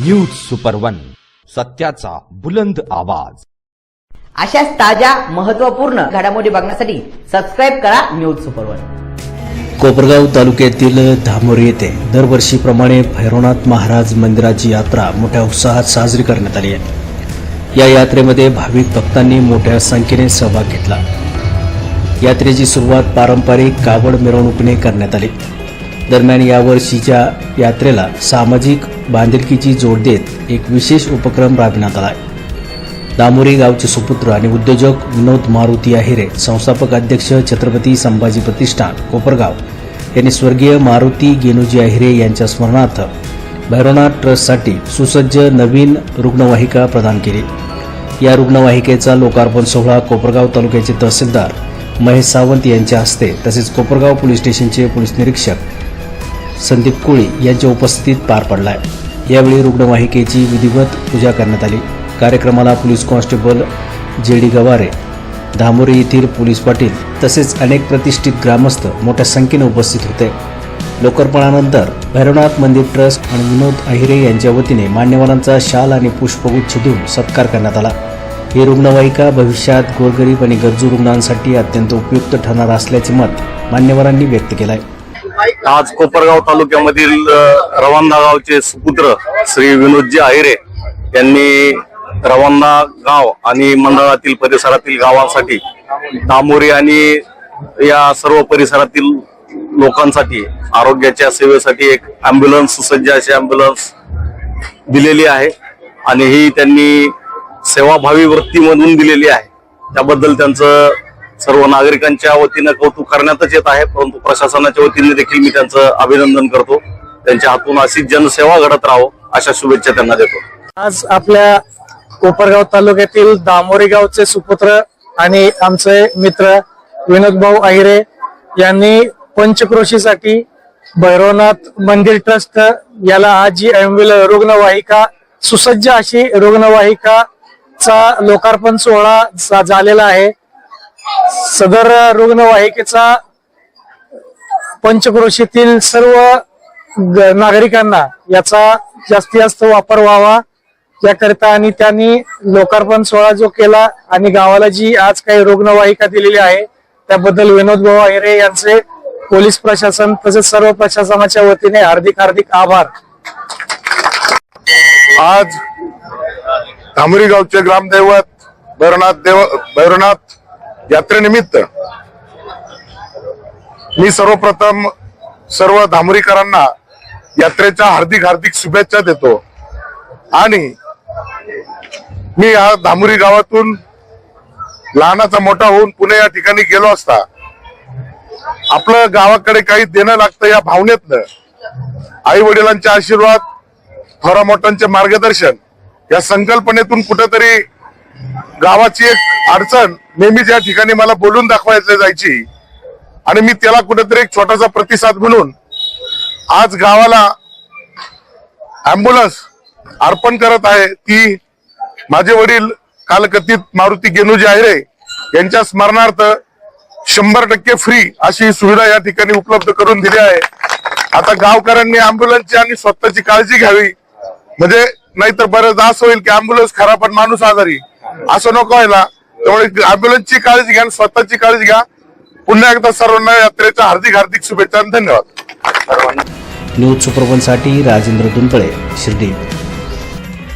News super one, सत्याचा बुलंद आवाज। अशाच ताज्या महत्त्वपूर्ण घडामोडी बघण्यासाठी सबस्क्राइब करा न्यूज सुपर वन। कोपरगाव तालुक्यातील धामोरी येथे दरवर्षीप्रमाणे भैरवनाथ महाराज मंदिराची यात्रा मोठ्या उत्साहात साजरी करण्यात आली आहे। या यात्रेमध्ये भाविक भक्तांनी मोठ्या संख्येने सहभाग घेतला। यात्रेची सुरुवात पारंपरिक कावड मिरवणुकीने करण्यात आली। दरम्यान यावर्षीच्या यात्रेला सामाजिक बांधिलकीची जोड देत एक विशेष उपक्रम राबविण्यात आला आहे। धामोरी गावचे सुपुत्र आणि उद्योजक विनोद मारुती आहिरे, संस्थापक अध्यक्ष छत्रपती संभाजी प्रतिष्ठान कोपरगाव यांनी स्वर्गीय मारुती गेनुजी आहिरे यांच्या स्मरणार्थ भैरवनाथ ट्रस्टसाठी सुसज्ज नवीन रुग्णवाहिका प्रदान केली। या रुग्णवाहिकेचा लोकार्पण सोहळा कोपरगाव तालुक्याचे तहसीलदार महेश सावंत यांच्या हस्ते तसेच कोपरगाव पोलीस स्टेशनचे पोलीस निरीक्षक संदीप कोळी यांच्या उपस्थितीत पार पडला आहे। यावेळी रुग्णवाहिकेची विधिवत पूजा करण्यात आली। कार्यक्रमाला police constable JD Gaware, Dhamori येथील पोलीस पाटील तसेच अनेक प्रतिष्ठित ग्रामस्थ मोठ्या संख्येने उपस्थित होते। लोकार्पणानंतर भैरवनाथ मंदिर ट्रस्ट आणि विनोद आहिरे यांच्या वतीने मान्यवरांचा शाल आणि पुष्पगुच्छ देऊन सत्कार करण्यात आला। ही रुग्णवाहिका भविष्यात गोरगरीब आणि गरजू रुग्णांसाठी अत्यंत उपयुक्त ठरणार असल्याचे मत मान्यवरांनी व्यक्त केलं आहे। आज कोपरगाव तालुक्यामधील रवांदा गावचे सुपुत्र श्री विनोदजी आहिरे यांनी रवांदा गाव आणि मंडळातील परिसरातील गावांसाठी धामोरी आणि या सर्व परिसरातील लोकांसाठी आरोग्याच्या सेवेसाठी एक अँब्युलन्स, सुसज्ज अशी अँब्युलन्स दिलेली आहे आणि ही त्यांनी सेवाभावी वृत्तीमधून दिलेली आहे। त्याबद्दल त्यांचं सर्व नागरिकांच्या वतीनं कौतुक करण्यातच येत आहे, परंतु प्रशासनाच्या वतीने देखील मी त्यांचं अभिनंदन करतो। त्यांच्या हातून अशी जनसेवा घडत राहो अशा शुभेच्छा त्यांना देतो। आज आपल्या कोपरगाव तालुक्यातील धामोरी गावचे सुपुत्र आणि आमचे मित्र विनोद भाऊ आहिरे यांनी पंचक्रोशीसाठी भैरवनाथ मंदिर ट्रस्ट याला आज जी रुग्णवाहिका, सुसज्ज अशी रुग्णवाहिकाचा लोकार्पण सोहळा झालेला आहे। सदर रुग्णवाहिकेचा पंचक्रोशीतील सर्व नागरिकांना याचा जास्तीत जास्त वापर व्हावा याकरिता आणि त्यांनी लोकार्पण सोहळा जो केला आणि गावाला जी आज काही रुग्णवाहिका दिलेली आहे त्याबद्दल विनोद भाऊ आहिरे यांचे पोलीस प्रशासन तसेच सर्व प्रशासनाच्या वतीने हार्दिक आभार। आज धामोरी गावचे ग्रामदैवत भैरवनाथ यात्रेनिमित्त मी सर्वप्रथम सर्व धामोरीकरांना यात्रेच्या हार्दिक शुभेच्छा देतो आणि मी या धामोरी गावातून लहानाचा मोठा होऊन पुणे या ठिकाणी गेलो असता आपलं गावाकडे काही देणं लागतं या भावनेतनं आई वडिलांचे आशीर्वाद, थोरा मोठ्यांचे मार्गदर्शन या संकल्पनेतून कुठेतरी गावाची एक अडचण नेहमीच या ठिकाणी मला बोलून दाखवायला जायची आणि मी त्याला कुठेतरी एक छोटासा प्रतिसाद म्हणून आज गावाला अँब्युलन्स अर्पण करत आहे। ती माझे वडील कालकथित मारुती गेनुजी आहिरे यांच्या स्मरणार्थ 100% फ्री अशी सुविधा या ठिकाणी उपलब्ध करून दिली आहे। आता गावकऱ्यांनी अँब्युलन्सची आणि स्वतःची काळजी घ्यावी, म्हणजे नाहीतर बरंच असं होईल की अँब्युलन्स खरा पण माणूस आजारी, असं नको व्हायला। त्यामुळे अँब्युलन्सची काळजी घ्या आणि स्वतःची काळजी घ्या। पुन्हा एकदा सर्वांना यात्रेच्या हार्दिक शुभेच्छा आणि धन्यवाद। न्यूज सुपर वन साठी राजेंद्र दुंपळे, शिर्डी।